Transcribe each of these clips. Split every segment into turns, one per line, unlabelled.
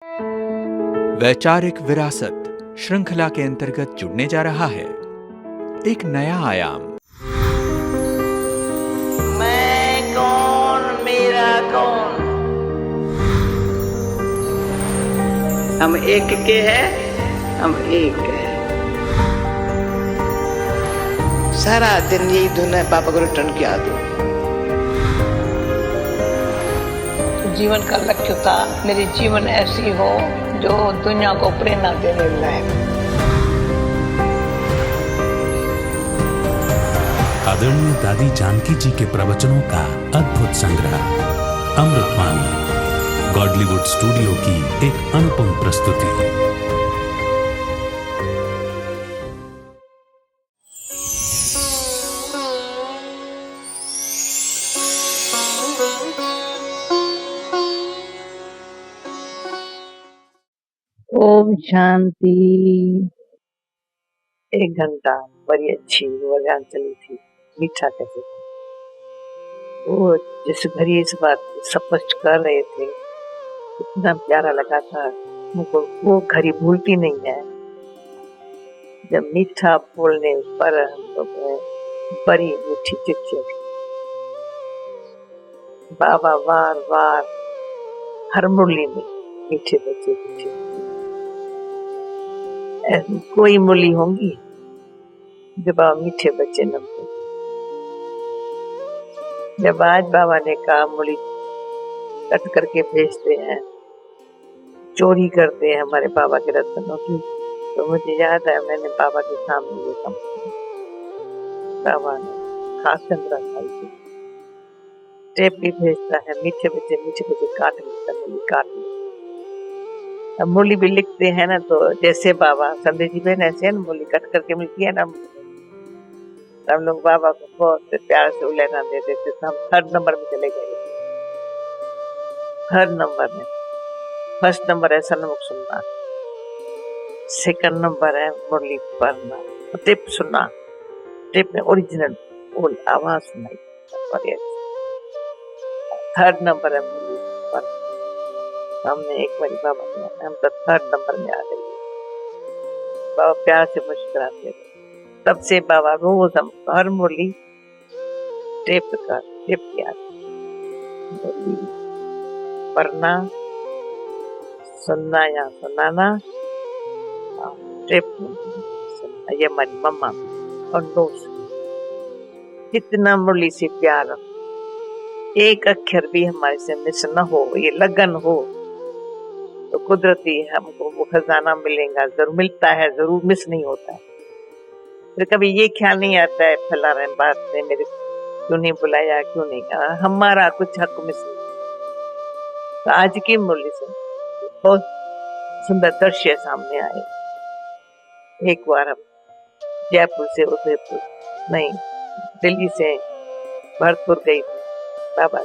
वैचारिक विरासत श्रृंखला के अंतर्गत जुड़ने जा रहा है एक नया आयाम।
मैं कौन, मेरा कौन। हम एक के हैं, हम एक हैं। सारा दिन यही धुन है, पापा को रिटर्न किया दो। जीवन का लक्ष्य था मेरी जीवन ऐसी हो जो दुनिया को प्रेरणा देने लायक।
आदरणीय दादी जानकी जी के प्रवचनों का अद्भुत संग्रह अमृतवाणी गॉडलीवुड स्टूडियो की एक अनुपम प्रस्तुति।
ओम शांति। 1 घंटा बड़ी अच्छी बयान चली थी। मीठा कैसे वो जिस घड़ी इस बात स्पष्ट कर रहे थे, इतना प्यारा लगा था मुझको। वो घड़ी भूलती नहीं है जब मीठा बोलने पर हम लोग बड़ी मीठी चिट्ठी। बाबा वार वार हर मुरली में मीठे बच्चे मीठे। कोई मुरली होंगी जब बाबा मीठे बच्चे न बोले। जब आज बाबा ने कहा मुरली कट करके भेजते हैं, चोरी करते हैं हमारे बाबा के रत्नों की, तो मुझे याद है मैंने बाबा के सामने ये काम किया। बाबा ने खास चंद्रा खाई थी। टेप भी भेजता है, मीठे बच्चे काट लेता, मुरली काट लेता। अब मुरली भी लिखते हैं ना, तो जैसे बाबा संदेश जी बहन ऐसे है ना, मुरली कट करके मिलती है ना, हम लोग बाबा को बहुत प्यार से उलेना दे देते थे। हम थर्ड नंबर में चले गए। थर्ड नंबर में फर्स्ट नंबर है सन्मुख सुनना, सेकंड नंबर है मुरली पढ़ना, टिप सुनना। टिप में ओरिजिनल बोल आवाज सुनाई। थर्ड नंबर है मुरली पढ़ना। हमने एक बार बाबा ने हम तो थर्ड नंबर में आ गए। बाबा प्यार से मुस्कुराते थे। तब से बाबा रोज हम हर मुरली टेप किया, पढ़ना, सुनना या सुनाना, टेप सुनना। ये हमारी मम्मा और दोस्त कितना मुरली से प्यार, एक अक्षर भी हमारे से मिस न हो, ये लगन हो तो कुदरती हमको वो खजाना मिलेगा। जरूर मिलता है, जरूर मिस नहीं होता है। फिर कभी ये ख्याल नहीं आता है फैला रहे बात ने मेरे क्यों नहीं बुलाया, क्यों नहीं कहा, हमारा कुछ हक मिस नहीं। तो आज की मुरली से बहुत सुंदर दृश्य सामने आए। एक बार हम जयपुर से उदयपुर नहीं दिल्ली से भरतपुर गई थी बाबा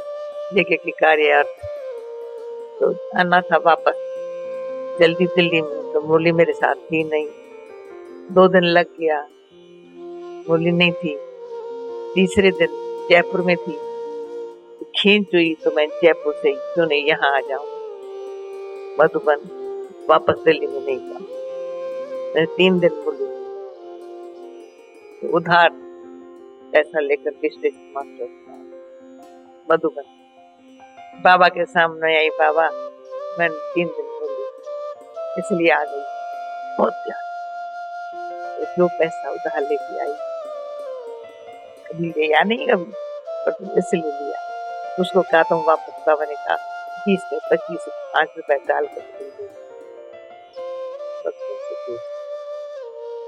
जगह के कार्य अर्थ, तो आना था वापस जल्दी दिल्ली में। तो मुरली मेरे साथ थी नहीं, 2 दिन लग गया, मुरली नहीं थी। तीसरे दिन जयपुर में थी, तो खींच हुई तो मैं जयपुर से क्यों नहीं यहाँ आ जाऊं, मधुबन वापस दिल्ली में नहीं जाऊं। मैं 3 दिन मुरली तो उधार पैसा लेकर के स्टेशन मास्टर मधुबन बाबा के सामने आई। बाबा मैं 3 दिन मुरली इसलिए आ गई, बहुत प्यार। जो पैसा उधार लेके आई, कभी लिया नहीं कभी, पर इसलिए लिया। उसको कहा तुम वापस, बाबा ने कहा 20 में 25 5 रुपए डाल कर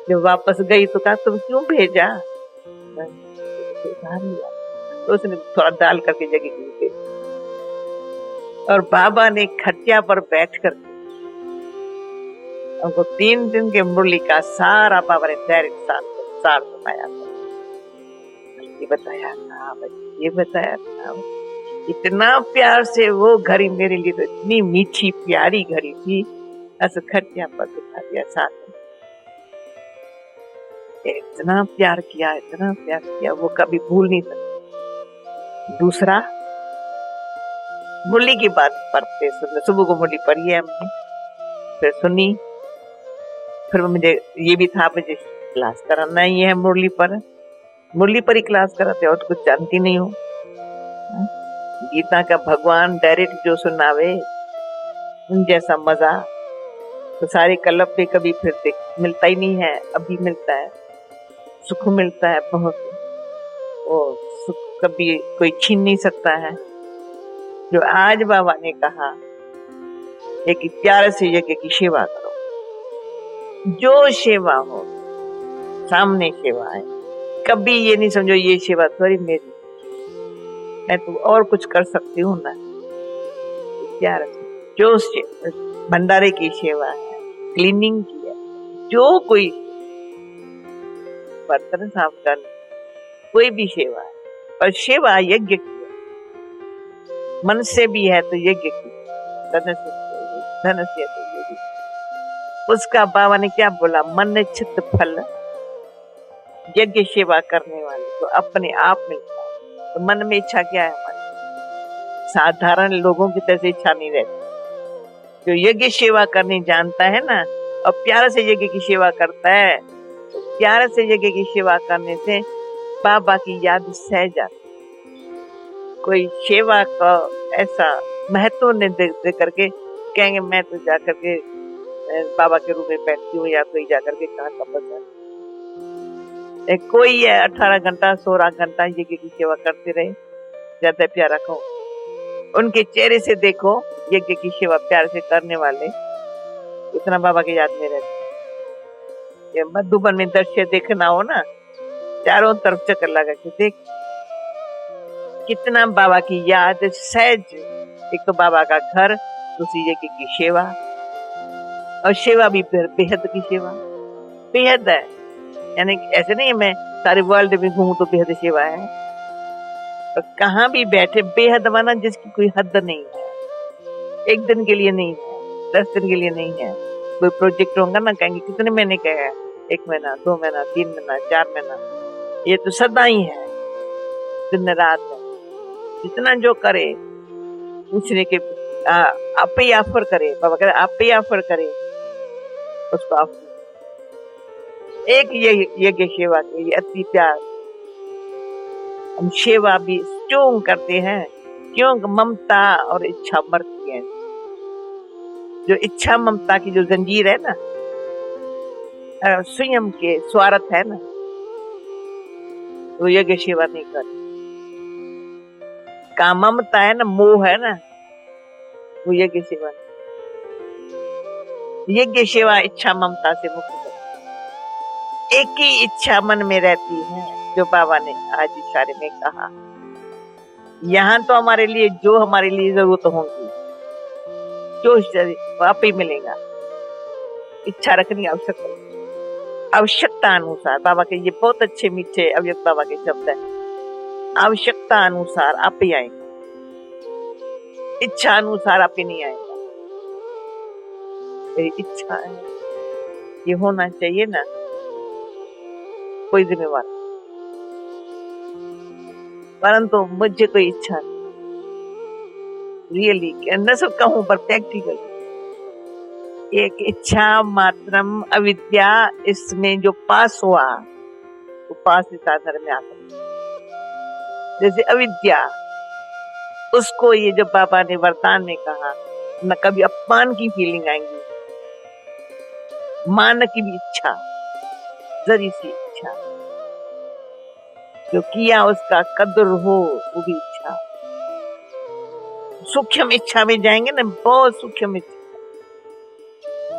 जब वापस गई तो कहा तुम क्यों भेजा, उधार लिया। तो उसने थोड़ा डाल करके जगह दी। और बाबा ने खटिया पर बैठ कर हमको 3 दिन के मुरली का सारा बाबा ने डायरेक्ट सार सुनाया था। ये बताया था, ये बताया था। इतना प्यार से वो घड़ी मेरे लिए तो इतनी मीठी प्यारी घड़ी थी। ऐसे खटिया पर दिखा दिया साथ में। इतना प्यार किया, वो कभी भूल नहीं सकता। दूसरा मुरली की बात पढ़ते सुबह को मुरली पढ़ी है हमने। फिर सुनी, फिर मुझे ये भी था मुझे क्लास कराना ही है मुरली पर ही क्लास कराते, और तो कुछ जानती नहीं हूँ। गीता का भगवान डायरेक्ट जो सुनावे उन जैसा मजा तो सारे कलप पे कभी फिर मिलता ही नहीं है। अभी मिलता है, सुख मिलता है बहुत, और सुख कभी कोई छीन नहीं सकता है। जो आज बाबा ने कहा एक प्यार से यज्ञ की सेवा करो, जो सेवा हो सामने सेवा है, कभी ये नहीं समझो ये सेवा थोड़ी मेरी, मैं तो और कुछ कर सकती हूँ ना। प्यार से जो भंडारे की सेवा है, क्लीनिंग की है, जो कोई बर्तन साफ करना, कोई भी सेवा है, पर सेवा यज्ञ की है, मन से भी है तो यज्ञ की, धन से तो यज्ञ। उसका बाबा ने क्या बोला, मन चित्त फल यज्ञ सेवा करने वाले तो अपने आप मिलता है। तो मन में इच्छा क्या है हमारी, साधारण लोगों की तरह इच्छा नहीं रहती। जो यज्ञ सेवा करने जानता है ना और प्यार से यज्ञ की सेवा करता है, तो प्यार से यज्ञ की सेवा करने से बाबा की याद सह जाती। कोई सेवा का ऐसा महत्व नहीं दे करके कहेंगे मैं तो जाकर के बाबा के रूम में बैठती हूँ, या कोई जाकर के कहाँ तपस्या। कोई है 18 घंटा 16 घंटा यज्ञ की सेवा करते रहे, ज्यादा प्यारा कहो। उनके चेहरे से देखो यज्ञ की सेवा प्यार से करने वाले इतना बाबा की याद में रहते। मधुबन में दृश्य देखना हो ना, चारों तरफ चक्कर लगा के देख, कितना बाबा की याद सहज। एक तो बाबा का घर, दूसरी यज्ञ की सेवा, और सेवा भी बेहद की सेवा, बेहद है। यानी ऐसे नहीं है मैं सारे वर्ल्ड में घूमूं तो बेहद सेवा है, तो कहाँ भी बैठे बेहद माना जिसकी कोई हद नहीं है। एक दिन के लिए नहीं है, 10 दिन के लिए नहीं है। कोई प्रोजेक्ट होगा ना, कहेंगे कितने महीने का है, 1 महीना 2 महीना 3 महीना 4 महीना, ये तो सदा ही है, दिन रात है। जितना जो करे पूछने के आप ही ऑफर करे, बाबा करे आप ही ऑफर करे उसको। आप एक यज्ञ सेवा के लिए अति प्यार, हम सेवा भी क्यों करते हैं, क्यों ममता और इच्छा मरती है। जो इच्छा ममता की जो जंजीर है ना, स्वयं के स्वार्थ है ना, वो यज्ञ सेवा नहीं करती। का ममता है ना, मोह है ना, वो यज्ञ सेवा नहीं। यज्ञ सेवा इच्छा ममता से मुक्त करती। एक ही इच्छा मन में रहती है, जो बाबा ने आज इशारे में कहा। यहाँ तो हमारे लिए जो हमारे लिए जरूरत होगी, जो आप ही मिलेगा। इच्छा रखनी आवश्यकता अनुसार। बाबा के ये बहुत अच्छे मीठे अव्यक्त बाबा के शब्द है। आवश्यकता अनुसार आप ही आएंगे, इच्छा अनुसार आप ही नहीं आएगा। मेरी इच्छा है, ये होना चाहिए ना, कोई जिम्मेवार, परंतु मुझे कोई इच्छा नहीं। रियली न सब कहूं पर प्रैक्टिकल एक इच्छा मात्रम अविद्या, इसमें जो पास हुआ तो पास साधन में आ सकता। जैसे अविद्या, उसको ये जब बाबा ने वरदान में कहा, न कभी अपमान की फीलिंग आएंगी, मान की भी इच्छा, जरी सी इच्छा, जो किया उसका कदर हो वो भी इच्छा। सूक्ष्म इच्छा में जाएंगे ना, बहुत सूक्ष्म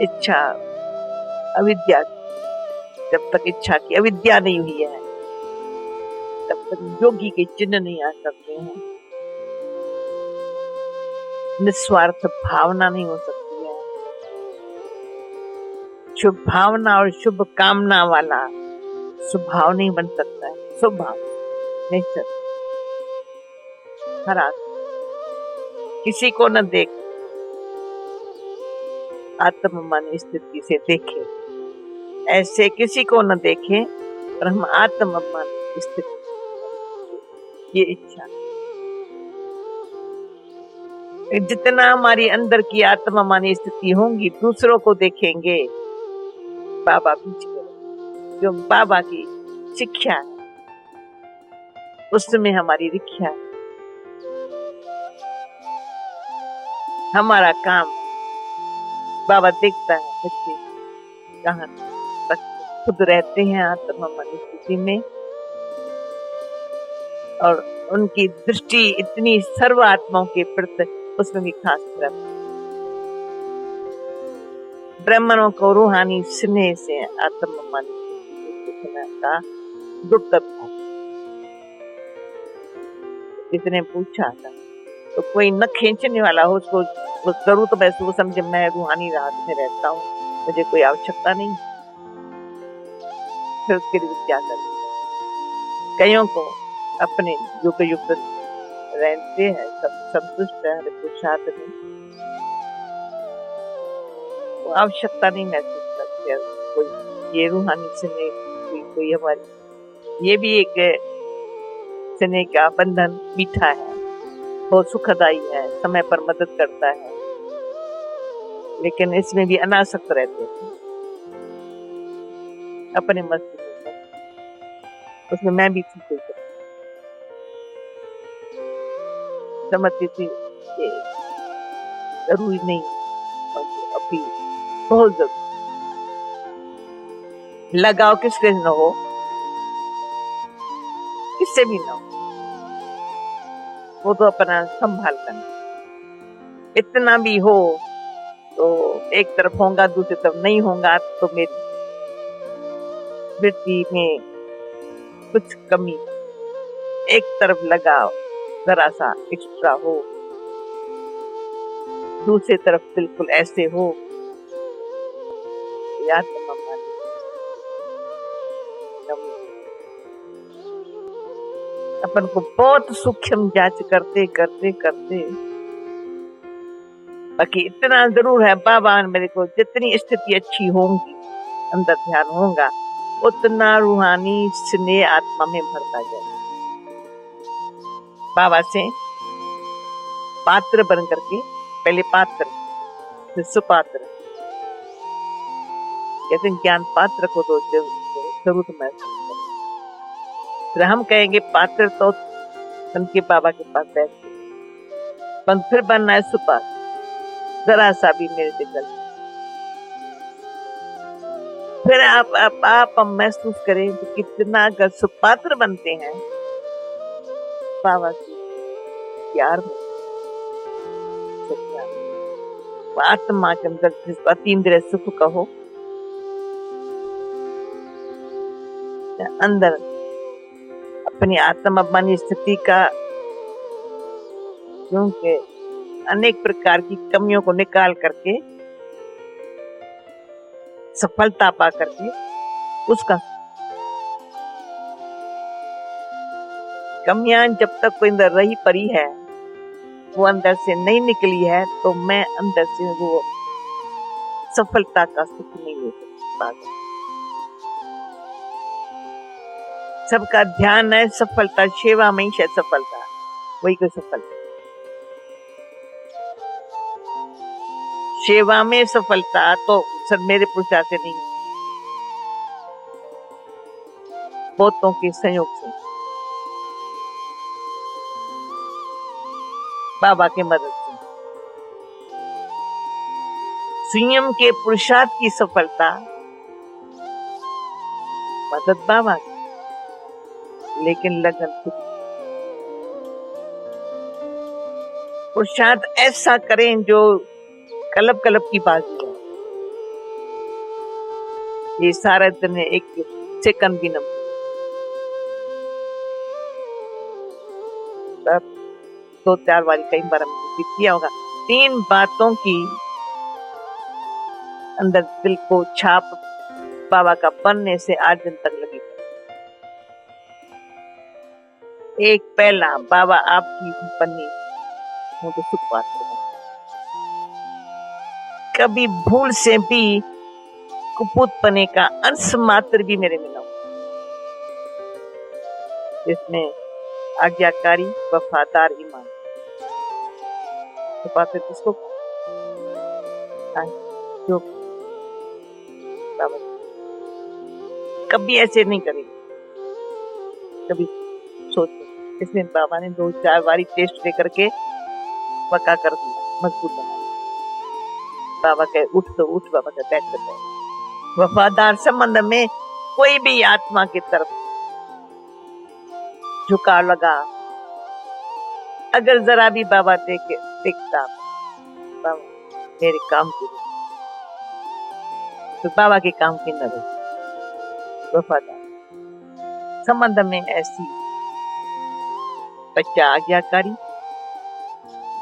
इच्छा अविद्या। जब तक इच्छा की अविद्या नहीं हुई है तब तक योगी के चिन्ह नहीं आ सकते हैं, निस्वार्थ भावना नहीं हो सकती है। शुभ भावना और शुभ कामना वाला स्वभाव नहीं बन सकता है, स्वभाव नहीं सकता। हर आदमी किसी को न देख, आत्ममान स्थिति से देखे, ऐसे किसी को न देखे और हम आत्ममान स्थिति, ये इच्छा। जितना हमारी अंदर की आत्मा मानी स्थिति होंगी, दूसरों को देखेंगे बाबा पीछे, जो बाबा की शिक्षा है उसमें हमारी रिख्या है। हमारा काम बाबा देखता है बच्चे कहाँ तक खुद रहते हैं आत्मा मानी स्थिति में, और उनकी दृष्टि इतनी सर्व आत्माओं के प्रति उसमें भी खास तरह ब्राह्मणों को रूहानी स्नेह से आत्मा मानी का गुप्त था। किसने पूछा था तो कोई न खींचने वाला हो, उसको जरूर तो वैसे वो समझे मैं रूहानी राहत में रहता हूँ, मुझे कोई आवश्यकता नहीं, फिर उसके लिए क्या करें। कईयों को अपने युग युग रहते हैं सब संतुष्ट है पुरुषार्थ में, वो आवश्यकता नहीं महसूस करते कोई ये रूहानी स्नेह कोई हमारी, ये भी एक स्नेह का बंधन मीठा है, बहुत सुखदायी है, समय पर मदद करता है, लेकिन इसमें भी अनासक्त रहते हैं अपने मस्ती में, उसमें मैं भी ठीक हो समझती थी कि जरूरी नहीं, अभी बहुत जरूरी लगाव किसके न हो, किससे भी ना हो, वो तो अपना संभाल करना, इतना भी हो तो एक तरफ होगा दूसरी तरफ नहीं होगा तो मेरी वृत्ति में कुछ कमी, एक तरफ लगाव जरा सा एक्स्ट्रा हो, दूसरी तरफ बिल्कुल ऐसे हो, याद अपन को बहुत सूक्ष्म जांच करते करते करते, बाकी इतना जरूर है बाबा मेरे को जितनी स्थिति अच्छी होंगी अंदर ध्यान होगा उतना रूहानी स्नेह आत्मा में भरता जाए। बाबा से पात्र बन करके, पहले पात्र फिर सुपात्र, कहते ज्ञान पात्र को तो जरूर महसूस करें, फिर हम कहेंगे पात्र तो बन के बाबा के पास बैठे, पर फिर बनना है सुपात्र, जरा सा भी मेरे से गलती, फिर आप महसूस करें कि कितना अगर सुपात्र बनते हैं बाबा से प्यार में, आत्मा के अंदर जिसको अतीन्द्रिय सुख कहो, अंदर अपनी आत्मा मानी स्थिति का, क्योंकि अनेक प्रकार की कमियों को निकाल करके सफलता पा करके उसका, कमियां जब तक कोई अंदर रही पड़ी है वो अंदर से नहीं निकली है तो मैं अंदर से वो सफलता का सुख नहीं ले सकता। सबका ध्यान है सफलता, सेवा में ही शायद सफलता, वही कोई सफलता, सेवा में सफलता तो सर मेरे पुरुषार्थ से नहीं, बहुतों के संयोग से, बाबा के मदद से, स्वयं के पुरुषार्थ की सफलता मदद बाबा की, लेकिन लगन खुद, पुरुषार्थ ऐसा करें जो कलब कलब की बाजी है, ये सारा दिन एक सेकंड भी न, दो चार बारी कई बार हमने किया होगा, 3 बातों की अंदर दिल को छाप बाबा का बनने से आज दिन तक लगी। एक पहला, बाबा आपकी बनी हूं तो सुख पात्र, कभी भूल से भी कुपुत पने का अंश मात्र भी मेरे में न हो, इसमें आज्ञाकारी वफादार ईमान, तो पाते किसको जो बाबा कभी ऐसे नहीं करेंगे, कभी सोचो। इसलिए बाबा ने 2-4 बारी टेस्ट लेकर के पक्का कर दिया, मजबूत बना दिया। बाबा कहे उठ तो उठ, बाबा कहे बैठ तो बैठ। वफादार संबंध में कोई भी आत्मा की तरफ झुकाव लगा, अगर जरा भी बाबा देखता बाबा मेरे काम की, तो बाबा के काम की नजर वफादार संबंध में ऐसी बच्चा आज्ञाकारी।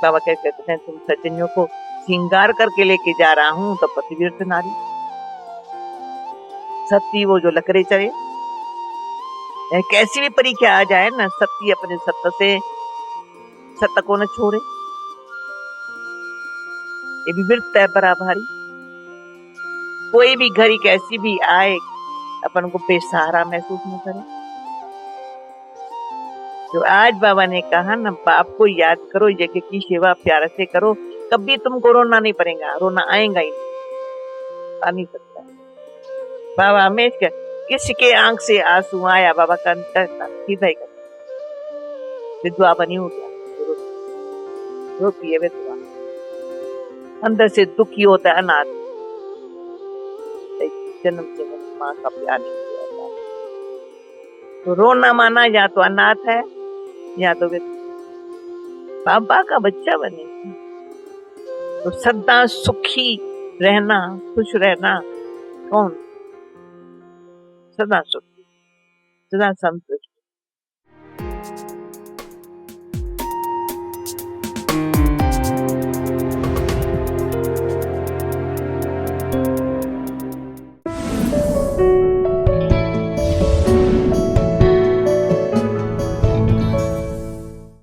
बाबा कहते हैं तुम सज्जनों को श्रृंगार करके लेके जा रहा हूं, तो पतिव्रत नारी सती वो जो लकड़े चढ़े, कैसी भी परीक्षा आ जाए ना, सती अपने सत्य से सत्य को न छोड़े, ये भी वृत्त है बराबरी। कोई भी घड़ी कैसी भी आए, अपन को बेसहारा महसूस न करे। तो आज बाबा ने कहा ना, बाप को याद करो, यज्ञ की सेवा प्यार से करो, कभी तुमको रोना नहीं पड़ेगा, रोना आएगा ही आ नहीं सकता। बाबा हमेशा किसके आंख से आंसू आया, बाबा का अंतर सीधा ही कर, विधवा बनी हो गया, रोती है विधवा, अंदर से दुखी होता है अनाथ, जन्म से माँ का प्यार नहीं किया। तो रोना माना या तो अनाथ है या तो बाबा का बच्चा बने। तो सदा सुखी रहना, खुश रहना, कौन सदा सुखी, सदा संतुष्ट,